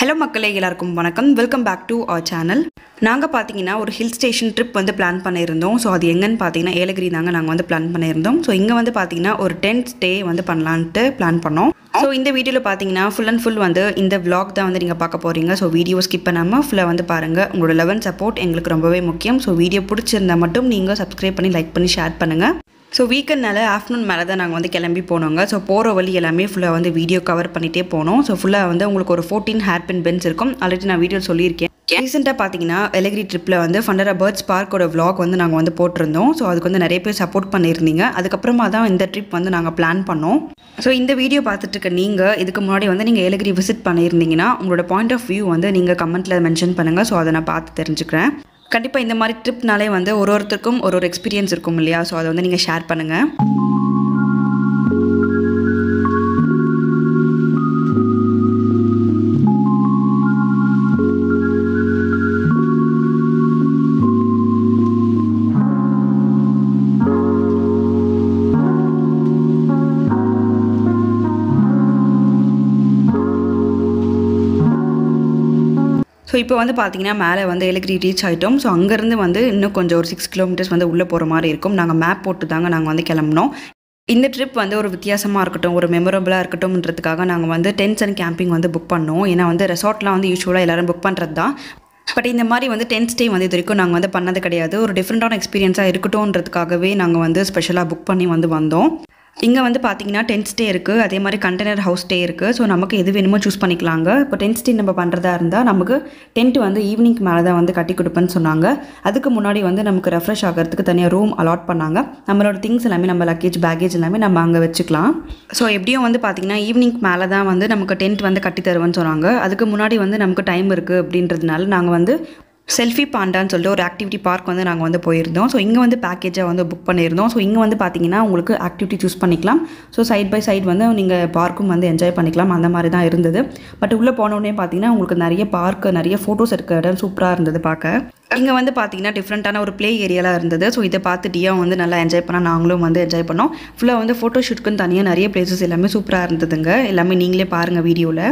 Hello மக்களே, எல்லாருக்கும் வணக்கம். Welcome back to our channel. நாங்கள் பார்த்தீங்கன்னா ஒரு ஹில் ஸ்டேஷன் ட்ரிப் வந்து பிளான் பண்ணியிருந்தோம். ஸோ அது எங்கன்னு பார்த்தீங்கன்னா ஏலகிரி தாங்க நாங்கள் வந்து பிளான் பண்ணியிருந்தோம். ஸோ இங்கே வந்து பார்த்தீங்கன்னா ஒரு 10 ஸ்டே வந்து பண்ணலான்ட்டு பிளான் பண்ணோம். ஸோ இந்த வீடியோவில் பார்த்தீங்கன்னா ஃபுல் அண்ட் ஃபுல் வந்து இந்த vlog தான் வந்து நீங்கள் பார்க்க போகிறீங்க. ஸோ வீடியோ ஸ்கிப் பண்ணாமல் ஃபுல்லாக வந்து பாருங்கள். உங்களோட லவ் அண்ட் சப்போர்ட் எங்களுக்கு ரொம்பவே முக்கியம். ஸோ வீடியோ பிடிச்சிருந்தா மட்டும் நீங்கள் சப்ஸ்கிரைப் பண்ணி லைக் பண்ணி ஷேர் பண்ணுங்கள். ஸோ வீக்கெண்ட்னால ஆஃப்டர்நூன் மேலே தான் நாங்கள் வந்து கிளம்பி போனோங்க. ஸோ போகிற வழி எல்லாமே ஃபுல்லாக வந்து வீடியோ கவர் பண்ணிகிட்டே போனோம். ஸோ ஃபுல்லாக வந்து உங்களுக்கு ஒரு 14 ஹேர்பின் பென்ஸ் இருக்கும். ஆல்ரெடி நான் வீடியோ சொல்லியிருக்கேன். ரீசெண்டாக பார்த்தீங்கன்னா எலகிரி ட்ரிப்பில் வந்து ஃபண்டரா பேர்ட்ஸ் பார்க்கோட vlog வந்து நாங்கள் வந்து போட்டிருந்தோம். ஸோ அதுக்கு வந்து நிறைய பேர் சப்போர்ட் பண்ணியிருந்தீங்க. அதுக்கப்புறமா தான் இந்த ட்ரிப் வந்து நாங்கள் பிளான் பண்ணோம். ஸோ இந்த வீடியோ பார்த்துட்டு இருக்க நீங்கள் இதுக்கு முன்னாடி வந்து நீங்கள் ஏலகிரி விசிட் பண்ணியிருந்தீங்கன்னா உங்களோட பாயிண்ட் ஆஃப் வியூ வந்து நீங்கள் கமெண்ட்டில் மென்ஷன் பண்ணுங்கள். ஸோ அதை நான் பார்த்து தெரிஞ்சுக்கிறேன். கண்டிப்பாக இந்த மாதிரி ட்ரிப்னாலே வந்து ஒருத்தருக்கும் ஒரு எக்ஸ்பீரியன்ஸ் இருக்கும் இல்லையா? ஸோ அதை வந்து நீங்கள் ஷேர் பண்ணுங்கள். ஸோ இப்போ வந்து பார்த்தீங்கன்னா மேலே வந்து ஏலகிரி ரீச் ஆகிட்டோம். ஸோ அங்கேருந்து வந்து இன்னும் கொஞ்சம் ஒரு 6 கிலோமீட்டர்ஸ் வந்து உள்ளே போகிற மாதிரி இருக்கும். நாங்கள் மேப் போட்டு தாங்க நாங்கள் வந்து கிளம்பினோம். இந்த ட்ரிப் வந்து ஒரு வித்தியாசமாக இருக்கட்டும், ஒரு மெமரபுளாக இருக்கட்டும்ன்றதுக்காக நாங்கள் வந்து டென்ட்ஸ் அண்ட் கேம்பிங் வந்து புக் பண்ணோம். ஏன்னா வந்து ரெசார்ட்லாம் வந்து யூஸ்வலாக எல்லோரும் புக் பண்ணுறது தான். பட் இந்த மாதிரி வந்து 10 ஸ்டே வந்து இது வரைக்கும் நாங்கள் வந்து பண்ணது கிடையாது. ஒரு டிஃப்ரெண்ட்டான எக்ஸ்பீரியன்ஸாக இருக்கட்டும்ன்றதுக்காகவே நாங்கள் வந்து ஸ்பெஷலாக புக் பண்ணி வந்து வந்தோம். இங்கே வந்து பார்த்தீங்கன்னா 10 ஸ்டே இருக்குது, அதே மாதிரி கண்டெய்னர் ஹவுஸ் ஸ்டே இருக்குது. ஸோ நமக்கு எது வேணுமோ சூஸ் பண்ணிக்கலாங்க. இப்போ 10 ஸ்டே நம்ம பண்ணுறதா இருந்தால் நமக்கு டென்ட் வந்து ஈவினிங் மேலே தான் வந்து கட்டி கொடுப்பேன்னு சொன்னாங்க. அதுக்கு முன்னாடி வந்து நமக்கு ரெஃப்ரெஷ் ஆகிறதுக்கு தனியாக ரூம் அலாட் பண்ணாங்க. நம்மளோட திங்ஸ் எல்லாமே நம்ம லக்கேஜ் பேக்கேஜ் எல்லாமே நம்ம அங்கே வச்சுக்கலாம். ஸோ எப்படியும் வந்து பார்த்தீங்கன்னா ஈவினிங் மேலே தான் வந்து நமக்கு டென்ட் வந்து கட்டி தருவேன்னு சொன்னாங்க. அதுக்கு முன்னாடி வந்து நமக்கு டைம் இருக்குது அப்படின்றதுனால நாங்கள் வந்து செல்ஃபி பாண்டான்னு சொல்லிட்டு ஒரு ஆக்டிவிட்டி பார்க் வந்து நாங்கள் வந்து போயிருந்தோம். ஸோ இங்கே வந்து பேக்கேஜாக வந்து புக் பண்ணியிருந்தோம். ஸோ இங்கே வந்து பார்த்தீங்கன்னா உங்களுக்கு ஆக்டிவிட்டி சூஸ் பண்ணிக்கலாம். ஸோ சைட் பை சைட் வந்து நீங்கள் பார்க்கும் வந்து என்ஜாய் பண்ணிக்கலாம். அந்த மாதிரி தான் இருந்தது. பட் உள்ளே போனோடனே பார்த்தீங்கன்னா உங்களுக்கு நிறைய பார்க்கு, நிறைய ஃபோட்டோஸ் இருக்க இடம் சூப்பராக இருந்தது பார்க்க. இங்கே வந்து பார்த்தீங்கன்னா டிஃப்ரெண்ட்டான ஒரு ப்ளே ஏரியாலாம் இருந்தது. ஸோ இதை பார்த்து டியா வந்து நல்லா என்ஜாய் பண்ணால் நாங்களும் வந்து என்ஜாய் பண்ணோம். ஃபுல்லாக வந்து ஃபோட்டோ ஷூட்டுக்குன்னு தனியாக நிறைய பிளேசஸ் எல்லாமே சூப்பராக இருந்ததுங்க. எல்லாமே நீங்களே பாருங்கள் வீடியோவில்.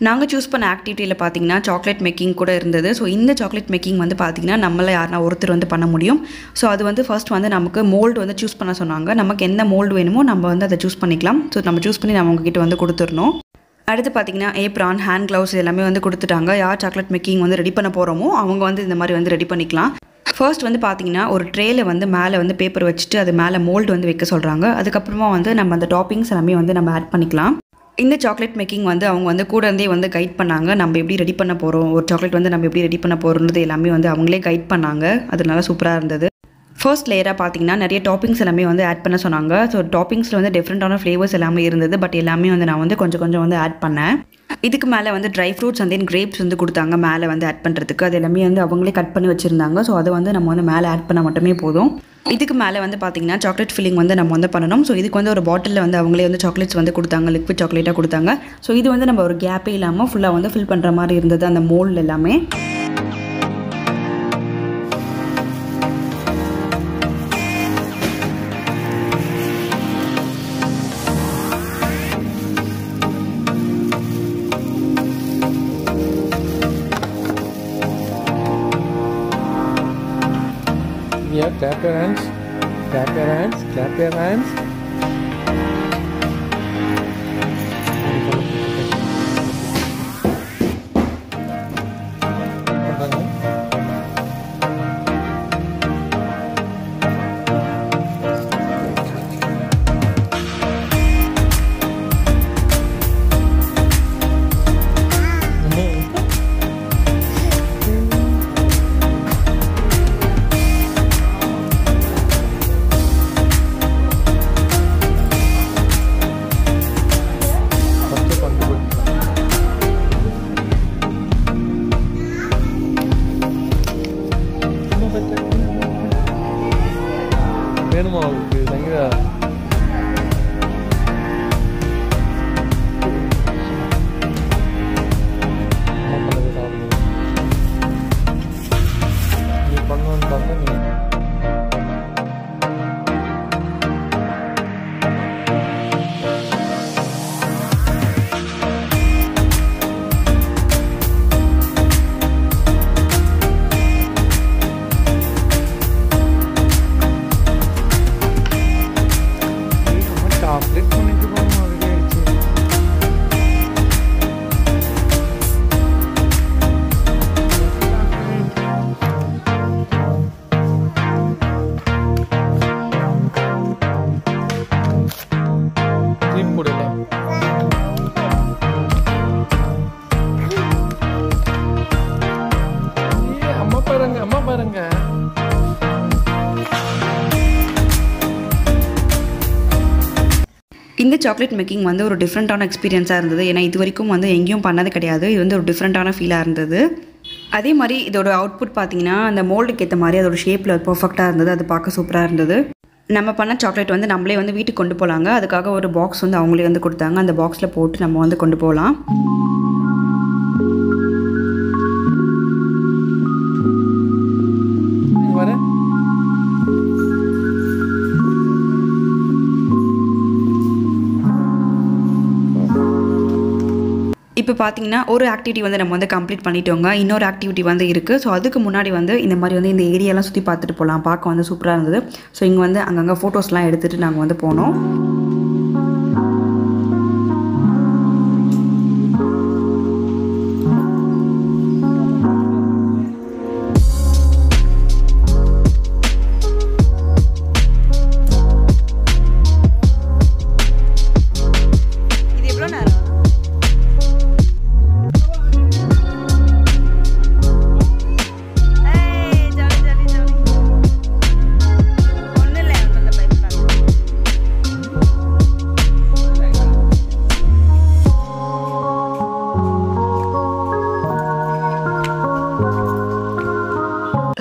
நாங்கள் சூஸ் பண்ண ஆக்டிவிட்டியில் பார்த்தீங்கன்னா சாக்லேட் மேக்கிங் கூட இருந்தது. ஸோ இந்த சாக்லேட் மேக்கிங் வந்து பார்த்தீங்கன்னா நம்மள யாருனா ஒருத்தர் வந்து பண்ண முடியும். ஸோ அது வந்து ஃபர்ஸ்ட் வந்து நமக்கு மோல்டு வந்து சூஸ் பண்ண சொன்னாங்க. நமக்கு எந்த மோல்டு வேணுமோ நம்ம வந்து அதை சூஸ் பண்ணிக்கலாம். ஸோ நம்ம சூஸ் பண்ணி நம்ம உங்ககிட்ட வந்து கொடுத்துடணும். அடுத்து பார்த்தீங்கன்னா ஏப்ரான், ஹேண்ட் க்ளவுஸ் எல்லாமே வந்து கொடுத்துட்டாங்க. யார் சாக்லேட் மேக்கிங் வந்து ரெடி பண்ண போகிறோமோ அவங்க வந்து இந்த மாதிரி வந்து ரெடி பண்ணிக்கலாம். ஃபர்ஸ்ட் வந்து பார்த்தீங்கன்னா ஒரு ட்ரேயில் வந்து மேலே வந்து பேப்பர் வச்சுட்டு அது மேலே மோல்டு வந்து வைக்க சொல்கிறாங்க. அதுக்கப்புறமா வந்து நம்ம அந்த டாப்பிங்ஸ் எல்லாமே வந்து நம்ம ஆட் பண்ணிக்கலாம். இந்த சாக்லேட் மேக்கிங் வந்து அவங்க வந்து கூட இருந்தே வந்து கைட் பண்ணாங்க. நம்ம எப்படி ரெடி பண்ண போகிறோம், ஒரு சாக்லேட் வந்து நம்ம எப்படி ரெடி பண்ண போகிறோன்றது எல்லாமே வந்து அவங்களே கைட் பண்ணாங்க. அதனால சூப்பராக இருந்தது. ஃபர்ஸ்ட் லேயராக பார்த்தீங்கன்னா நிறைய டாப்பிங்ஸ் எல்லாமே வந்து ஆட் பண்ண சொன்னாங்க. ஸோ டாப்பிங்ஸில் வந்து டிஃப்ரெண்ட்டான ஃப்ளேவர்ஸ் எல்லாமே இருந்தது. பட் எல்லாமே வந்து நான் வந்து கொஞ்சம் கொஞ்சம் வந்து ஆட் பண்ணேன். இதுக்கு மேலே வந்து dry fruits and then grapes வந்து கொடுத்தாங்க மேலே வந்து ஆட் பண்ணுறதுக்கு. அது எல்லாமே வந்து அவங்களே கட் பண்ணி வச்சுருந்தாங்க. ஸோ அதை வந்து நம்ம வந்து மேலே ஆட் பண்ணால் மட்டுமே போதும். இதுக்கு மேலே வந்து பார்த்தீங்கன்னா சாக்லேட் ஃபில்லிங் வந்து நம்ம வந்து பண்ணணும். ஸோ இதுக்கு வந்து ஒரு பாட்டிலில் வந்து அவங்களே வந்து சாக்லேட்ஸ் வந்து கொடுத்தாங்க, லிக்விட் சாக்லேட்டாக கொடுத்தாங்க. ஸோ இது வந்து நம்ம ஒரு கேப்பே இல்லாமல் ஃபுல்லாக வந்து ஃபில் பண்ணுற மாதிரி இருந்தது அந்த மோல்டு எல்லாமே. Yeah, clap your hands. Clap your hands. Clap your hands. பண்ணணும்னு பார்த்தா நீ சாக்லேட் பண்ணிட்டு போன மாதிரி ஆயிடுச்சு. க்ரீம் போடல. அம்மா பாருங்க, அம்மா பாருங்க. இந்த சாக்லேட் மேக்கிங் வந்து ஒரு டிஃப்ரெண்ட்டான எக்ஸ்பீரியன்ஸாக இருந்தது. ஏன்னா இது வரைக்கும் வந்து எங்கேயும் பண்ணது கிடையாது. இது வந்து ஒரு டிஃப்ரெண்ட்டான ஃபீலாக இருந்தது. அதே மாதிரி இதோட அவுட்புட் பார்த்தீங்கன்னா அந்த மோல்டுக்கு ஏற்ற மாதிரி அதோட ஷேப்பில் பர்ஃபெக்டாக இருந்தது. அது பார்க்க சூப்பராக இருந்தது. நம்ம பண்ண சாக்லேட் வந்து நம்மளே வந்து வீட்டுக்கு கொண்டு போகலாங்க. அதுக்காக ஒரு பாக்ஸ் வந்து அவங்களே வந்து கொடுத்தாங்க. அந்த பாக்ஸில் போட்டு நம்ம வந்து கொண்டு போகலாம். வர இப்போ பார்த்தீங்கன்னா ஒரு ஆக்டிவிட்டி வந்து நம்ம வந்து கம்ப்ளீட் பண்ணிட்டோங்க. இன்னொரு ஆக்டிவிட்டி வந்து இருக்குது. ஸோ அதுக்கு முன்னாடி வந்து இந்த மாதிரி வந்து இந்த ஏரியாலாம் சுற்றி பார்த்துட்டு போகலாம். பார்க்க வந்து சூப்பராக இருந்தது. ஸோ இங்கே வந்து அங்கங்கே ஃபோட்டோஸ்லாம் எடுத்துகிட்டு நாங்கள் வந்து போனோம்.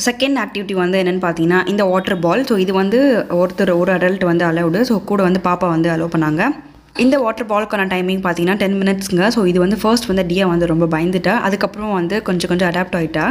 செகண்ட் ஆக்டிவிட்டி வந்து என்னென்னு பார்த்தீங்கன்னா இந்த வாட்டர் பால். ஸோ இது வந்து ஒரு அடல்ட் வந்து அலவுடு. ஸோ கூட வந்து பாப்பா வந்து அலோவ் பண்ணாங்க. இந்த வாட்டர் பாலுக்கான டைமிங் பார்த்தீங்கன்னா 10 மினிட்ஸ்ங்க. ஸோ இது வந்து ஃபர்ஸ்ட் வந்து டியா வந்து ரொம்ப பயந்துட்டா. அதுக்கப்புறம் வந்து கொஞ்சம் அடாப்ட் ஆகிட்டா.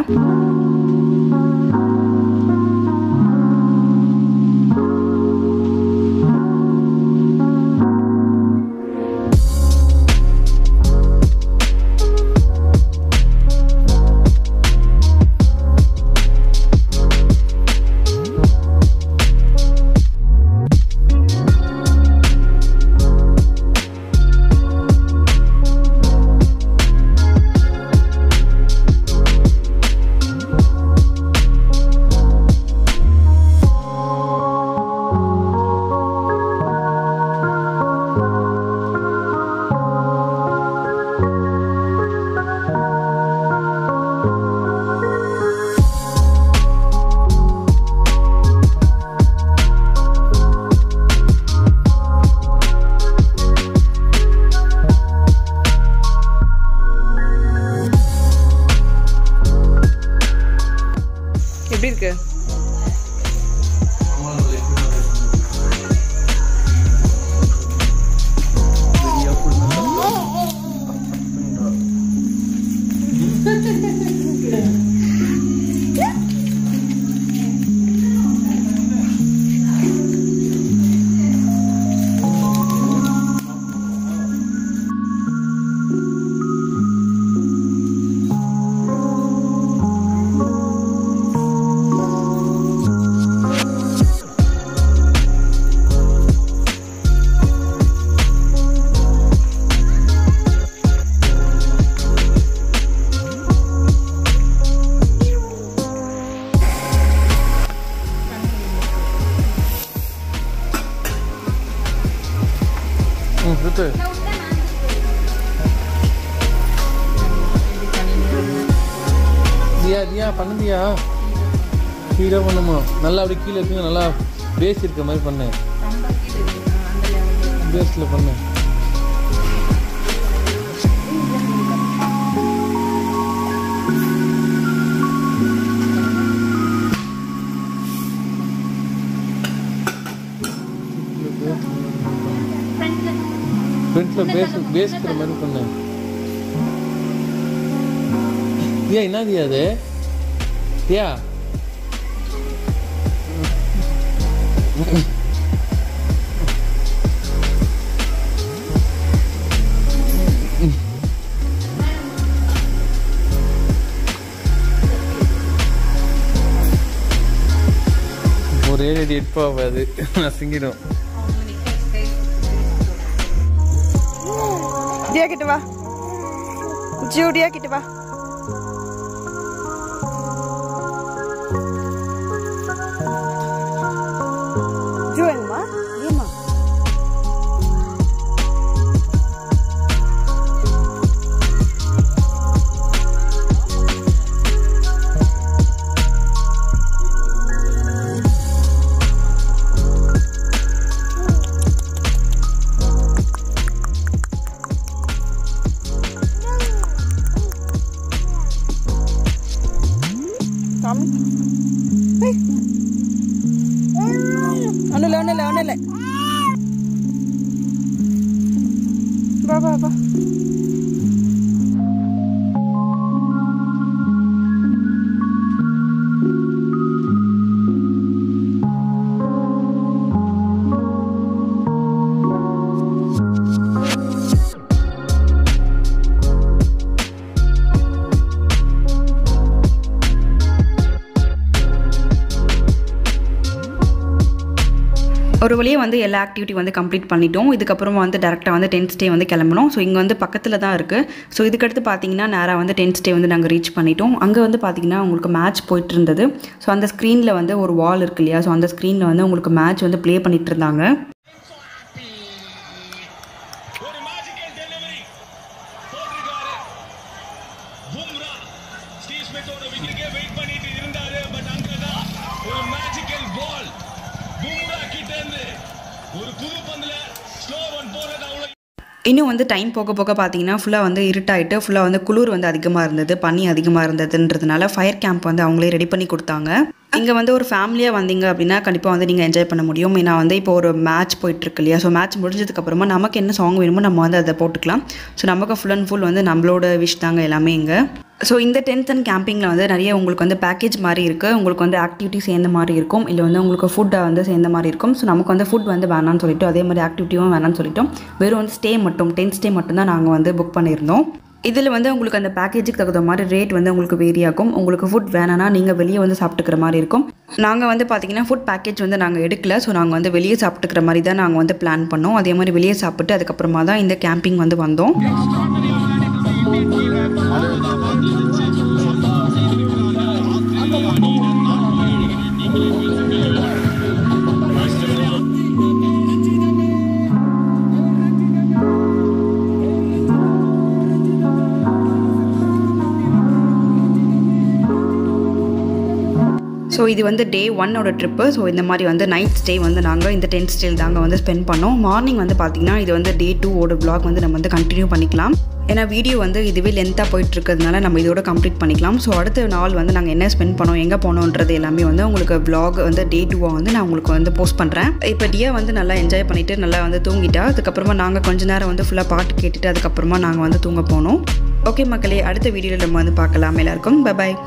எப்படி இருக்கு? சுத்து. தியா பண்ணுதியா? கீழே பண்ணுமா? நல்லா அப்படி கீழே இருக்குங்க. நல்லா பேஸ் இருக்க மாதிரி பண்ணு. பேஸில் பண்ணு. ஃப்ரண்ட்ல பேஸ்க்கிற மாதிரி பண்ணு. தியா என்ன தியா அது? தியா ஒரே அடி எடுப்பாது நசுங்கிடும். தியா கிட்ட வா, ஜூடியா கிட்ட வா. ஜூமா ஏமா ஒன்னும் வா வா வா. ஒரு வழியாக வந்து எல்லா ஆக்டிவிட்டி வந்து கம்ப்ளீட் பண்ணிட்டோம். இதுக்கப்புறமா வந்து டேரெக்டாக வந்து 10th ஸ்டே வந்து கிளம்பணும். ஸோ இங்கே வந்து பக்கத்தில் தான் இருக்குது. ஸோ இதுக்கடுத்து பார்த்தீங்கன்னா நேராக வந்து 10th ஸ்டே வந்து நாங்கள் ரீச் பண்ணிட்டோம். அங்கே வந்து பார்த்தீங்கன்னா உங்களுக்கு மேட்ச் போயிட்டு இருந்தது. ஸோ அந்த ஸ்க்ரீனில் வந்து ஒரு வால் இருக்கு இல்லையா, ஸோ அந்த ஸ்க்ரீனில் வந்து உங்களுக்கு மேட்ச் வந்து ப்ளே பண்ணிட்டு இருந்தாங்க. இன்னும் வந்து டைம் போக போக பார்த்தீங்கன்னா ஃபுல்லாக வந்து இருட்டாயிட்டு ஃபுல்லாக வந்து குளிர் வந்து அதிகமாக இருந்தது, பனி அதிகமாக இருந்ததுன்றதுனால ஃபயர் கேம்ப் வந்து அவங்களே ரெடி பண்ணி கொடுத்தாங்க. இங்கே வந்து ஒரு ஃபேமிலியாக வந்தீங்க அப்படின்னா கண்டிப்பாக வந்து நீங்கள் என்ஜாய் பண்ண முடியும். ஏன்னா வந்து இப்போ ஒரு மேட்ச் போயிட்டுருக்கு இல்லையா, ஸோ மேட்ச் முடிஞ்சதுக்கப்புறமா நமக்கு என்ன சாங் வேணுமோ நம்ம வந்து அதை போட்டுக்கலாம். ஸோ நமக்கு ஃபுல் அண்ட் ஃபுல் வந்து நம்மளோட விஷ் தாங்க எல்லாமே இங்கே. ஸோ இந்த 10th அண்ட் கேம்பிங்கில் வந்து நிறைய உங்களுக்கு வந்து பேக்கேஜ் மாதிரி இருக்குது. உங்களுக்கு வந்து ஆக்டிவிட்டி சேர்ந்த மாதிரி இருக்கும், இல்லை வந்து உங்களுக்கு ஃபுட்டை வந்து சேர்ந்த மாதிரி இருக்கும். ஸோ நமக்கு வந்து ஃபுட் வந்து வேணான்னு சொல்லிட்டோம், அதே மாதிரி ஆக்டிவிட்டியும் வேணான்னு சொல்லிட்டோம். வெறும் வந்து ஸ்டே மட்டும் 10th ஸ்டே மட்டும் தான் நாங்கள் வந்து புக் பண்ணியிருந்தோம். இதில் வந்து உங்களுக்கு அந்த பேக்கேஜுக்கு தகுந்த மாதிரி ரேட் வந்து உங்களுக்கு வேரி ஆகும். உங்களுக்கு ஃபுட் வேணான்னா நீங்கள் வெளியே வந்து சாப்பிட்டுக்கிற மாதிரி இருக்கும். நாங்கள் வந்து பார்த்திங்கன்னா ஃபுட் பேக்கேஜ் வந்து நாங்கள் எடுக்கல. ஸோ நாங்கள் வந்து வெளியே சாப்பிட்டுக்கிற மாதிரி தான் நாங்கள் வந்து பிளான் பண்ணோம். அதே மாதிரி வெளியே சாப்பிட்டு அதுக்கப்புறமா தான் இந்த கேம்பிங் வந்து வந்தோம். ஸோ இது வந்து டே 1ஓட ட்ரிப்பு. ஸோ இந்த மாதிரி வந்து நைட் ஸ்டே வந்து நாங்கள் இந்த 10th ஸ்டேயில் தாங்க வந்து ஸ்பெண்ட் பண்ணோம். மார்னிங் வந்து பார்த்திங்கன்னா இது வந்து டே 2ஓட வ்ளாக் வந்து நம்ம வந்து கண்டினியூ பண்ணிக்கலாம். ஏன்னா வீடியோ வந்து இதுவே லென்த்தாக போயிட்டுருக்கிறதுனால நம்ம இதோட கம்ப்ளீட் பண்ணிக்கலாம். ஸோ அடுத்த நாள் வந்து நாங்கள் என்ன ஸ்பெண்ட் பண்ணோம், எங்கே போனோன்றது எல்லாமே வந்து உங்களுக்கு வ்ளாக் வந்து டே 2 வந்து நான் உங்களுக்கு வந்து போஸ்ட் பண்ணுறேன். இப்போ டியா வந்து நல்லா என்ஜாய் பண்ணிவிட்டு நல்லா வந்து தூங்கிட்டா. அதுக்கப்புறமா நாங்கள் கொஞ்ச நேரம் வந்து ஃபுல்லாக பாட்டு கேட்டுட்டு அதுக்கப்புறமா நாங்கள் வந்து தூங்க போனோம். ஓகே மக்களே, அடுத்த வீடியோவில் நம்ம வந்து பார்க்கலாம். எல்லாருக்கும் பை பாய்.